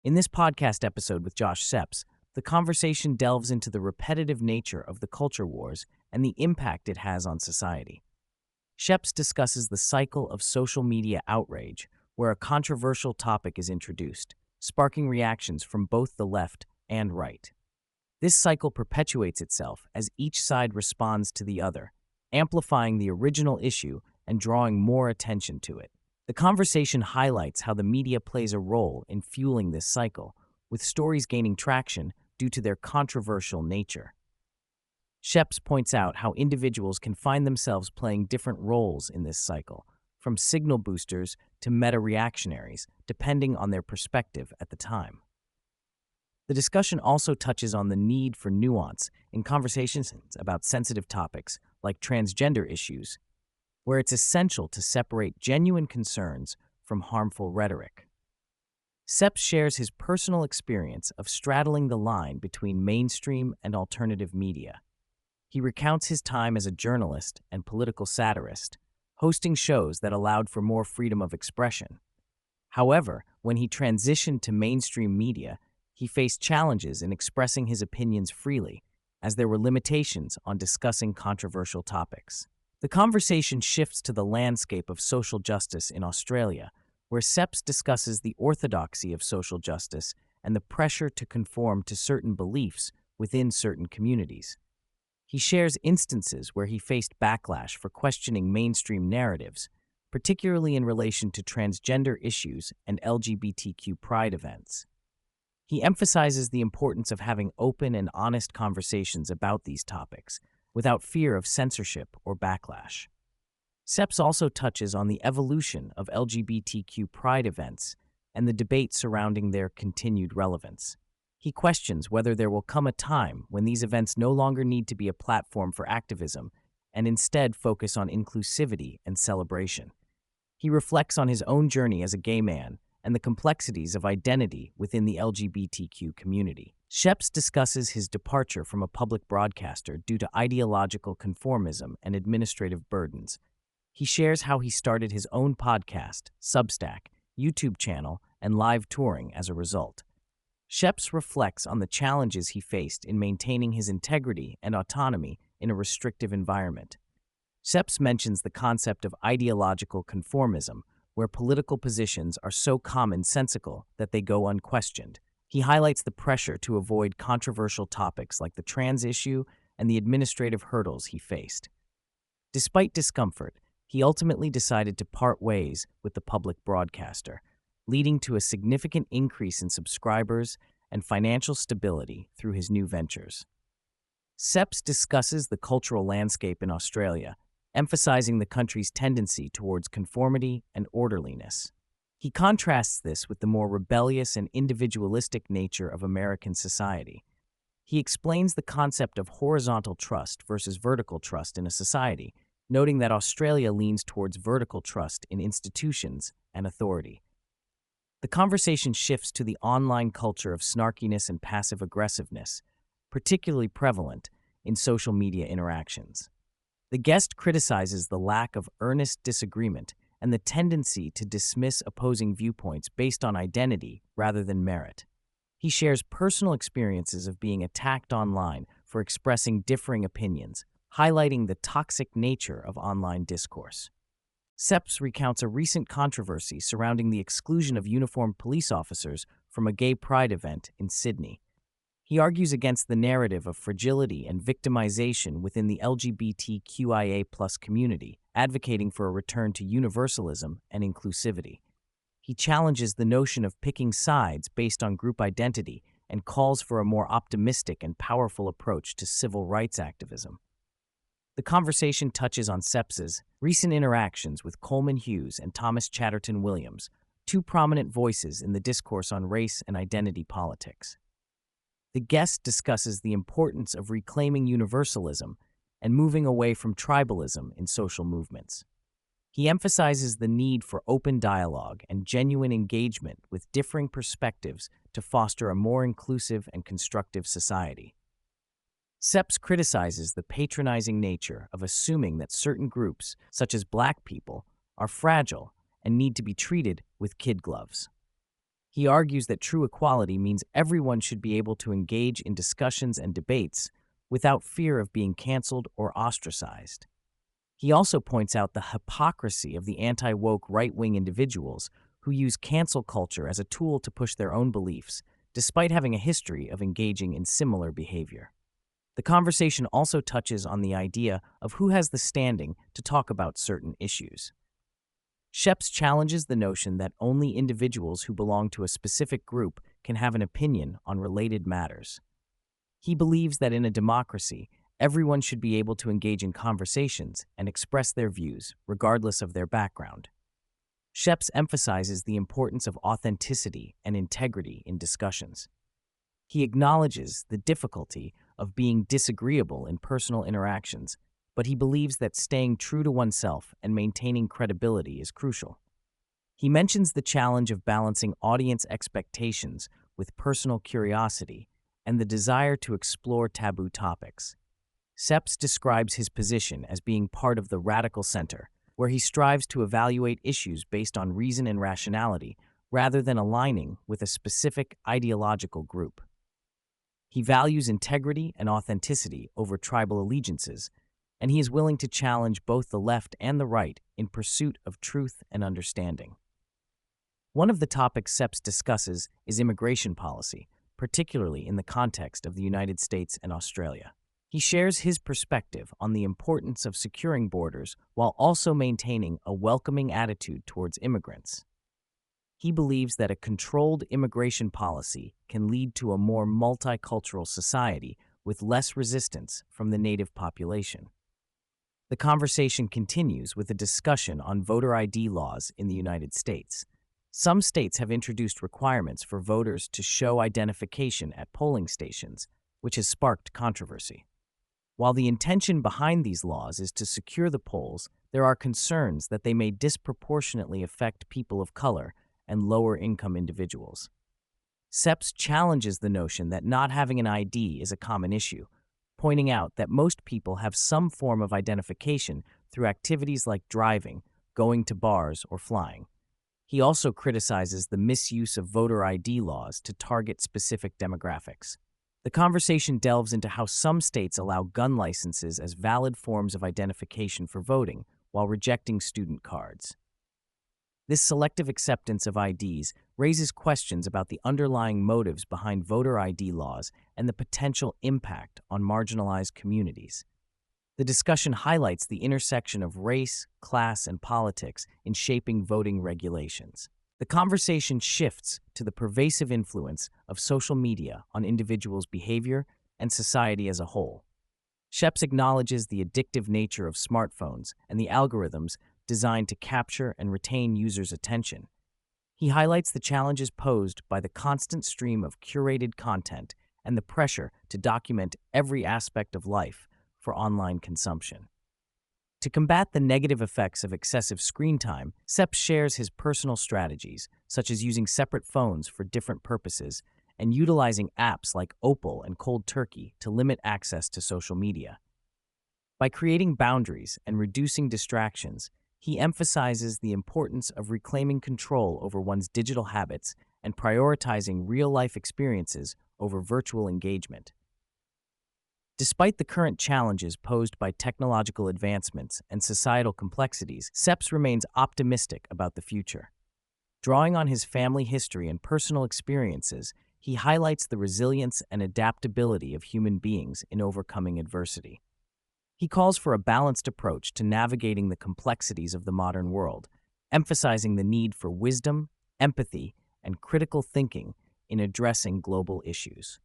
In this podcast episode with Josh Szeps, the conversation delves into the repetitive nature of the culture wars and the impact it has on society. Szeps discusses the cycle of social media outrage, where a controversial topic is introduced, sparking reactions from both the left and right. This cycle perpetuates itself as each side responds to the other, amplifying the original issue and drawing more attention to it. The conversation highlights how the media plays a role in fueling this cycle, with stories gaining traction due to their controversial nature. Szeps points out how individuals can find themselves playing different roles in this cycle, from signal boosters to meta-reactionaries, depending on their perspective at the time. The discussion also touches on the need for nuance in conversations about sensitive topics like transgender issues, where it's essential to separate genuine concerns from harmful rhetoric. Szeps shares his personal experience of straddling the line between mainstream and alternative media. He recounts his time as a journalist and political satirist, hosting shows that allowed for more freedom of expression. However, when he transitioned to mainstream media, he faced challenges in expressing his opinions freely, as there were limitations on discussing controversial topics. The conversation shifts to the landscape of social justice in Australia, where Szeps discusses the orthodoxy of social justice and the pressure to conform to certain beliefs within certain communities. He shares instances where he faced backlash for questioning mainstream narratives, particularly in relation to transgender issues and LGBTQ pride events. He emphasizes the importance of having open and honest conversations about these topics, without fear of censorship or backlash. Szeps also touches on the evolution of LGBTQ pride events and the debate surrounding their continued relevance. He questions whether there will come a time when these events no longer need to be a platform for activism and instead focus on inclusivity and celebration. He reflects on his own journey as a gay man and the complexities of identity within the LGBTQ community. Szeps discusses his departure from a public broadcaster due to ideological conformism and administrative burdens. He shares how he started his own podcast, Substack, YouTube channel, and live touring as a result. Szeps reflects on the challenges he faced in maintaining his integrity and autonomy in a restrictive environment. Szeps mentions the concept of ideological conformism, where political positions are so commonsensical that they go unquestioned. He highlights the pressure to avoid controversial topics like the trans issue and the administrative hurdles he faced. Despite discomfort, he ultimately decided to part ways with the public broadcaster, leading to a significant increase in subscribers and financial stability through his new ventures. Szeps discusses the cultural landscape in Australia, emphasizing the country's tendency towards conformity and orderliness. He contrasts this with the more rebellious and individualistic nature of American society. He explains the concept of horizontal trust versus vertical trust in a society, noting that Australia leans towards vertical trust in institutions and authority. The conversation shifts to the online culture of snarkiness and passive-aggressiveness, particularly prevalent in social media interactions. The guest criticizes the lack of earnest disagreement and the tendency to dismiss opposing viewpoints based on identity rather than merit. He shares personal experiences of being attacked online for expressing differing opinions, highlighting the toxic nature of online discourse. Szeps recounts a recent controversy surrounding the exclusion of uniformed police officers from a gay pride event in Sydney. He argues against the narrative of fragility and victimization within the LGBTQIA+ community, advocating for a return to universalism and inclusivity. He challenges the notion of picking sides based on group identity and calls for a more optimistic and powerful approach to civil rights activism. The conversation touches on Szeps's recent interactions with Coleman Hughes and Thomas Chatterton Williams, two prominent voices in the discourse on race and identity politics. The guest discusses the importance of reclaiming universalism and moving away from tribalism in social movements. He emphasizes the need for open dialogue and genuine engagement with differing perspectives to foster a more inclusive and constructive society. Szeps criticizes the patronizing nature of assuming that certain groups, such as Black people, are fragile and need to be treated with kid gloves. He argues that true equality means everyone should be able to engage in discussions and debates without fear of being canceled or ostracized. He also points out the hypocrisy of the anti-woke right-wing individuals who use cancel culture as a tool to push their own beliefs, despite having a history of engaging in similar behavior. The conversation also touches on the idea of who has the standing to talk about certain issues. Szeps challenges the notion that only individuals who belong to a specific group can have an opinion on related matters. He believes that in a democracy, everyone should be able to engage in conversations and express their views, regardless of their background. Szeps emphasizes the importance of authenticity and integrity in discussions. He acknowledges the difficulty of being disagreeable in personal interactions, but he believes that staying true to oneself and maintaining credibility is crucial. He mentions the challenge of balancing audience expectations with personal curiosity and the desire to explore taboo topics. Szeps describes his position as being part of the radical center, where he strives to evaluate issues based on reason and rationality rather than aligning with a specific ideological group. He values integrity and authenticity over tribal allegiances, and he is willing to challenge both the left and the right in pursuit of truth and understanding. One of the topics Szeps discusses is immigration policy, particularly in the context of the United States and Australia. He shares his perspective on the importance of securing borders while also maintaining a welcoming attitude towards immigrants. He believes that a controlled immigration policy can lead to a more multicultural society with less resistance from the native population. The conversation continues with a discussion on voter ID laws in the United States. Some states have introduced requirements for voters to show identification at polling stations, which has sparked controversy. While the intention behind these laws is to secure the polls, there are concerns that they may disproportionately affect people of color and lower-income individuals. Szeps challenges the notion that not having an ID is a common issue, pointing out that most people have some form of identification through activities like driving, going to bars, or flying. He also criticizes the misuse of voter ID laws to target specific demographics. The conversation delves into how some states allow gun licenses as valid forms of identification for voting, while rejecting student cards. This selective acceptance of IDs raises questions about the underlying motives behind voter ID laws and the potential impact on marginalized communities. The discussion highlights the intersection of race, class, and politics in shaping voting regulations. The conversation shifts to the pervasive influence of social media on individuals' behavior and society as a whole. Szeps acknowledges the addictive nature of smartphones and the algorithms designed to capture and retain users' attention. He highlights the challenges posed by the constant stream of curated content and the pressure to document every aspect of life for online consumption. To combat the negative effects of excessive screen time, Szeps shares his personal strategies, such as using separate phones for different purposes and utilizing apps like Opal and Cold Turkey to limit access to social media. By creating boundaries and reducing distractions, he emphasizes the importance of reclaiming control over one's digital habits and prioritizing real-life experiences over virtual engagement. Despite the current challenges posed by technological advancements and societal complexities, Szeps remains optimistic about the future. Drawing on his family history and personal experiences, he highlights the resilience and adaptability of human beings in overcoming adversity. He calls for a balanced approach to navigating the complexities of the modern world, emphasizing the need for wisdom, empathy, and critical thinking in addressing global issues.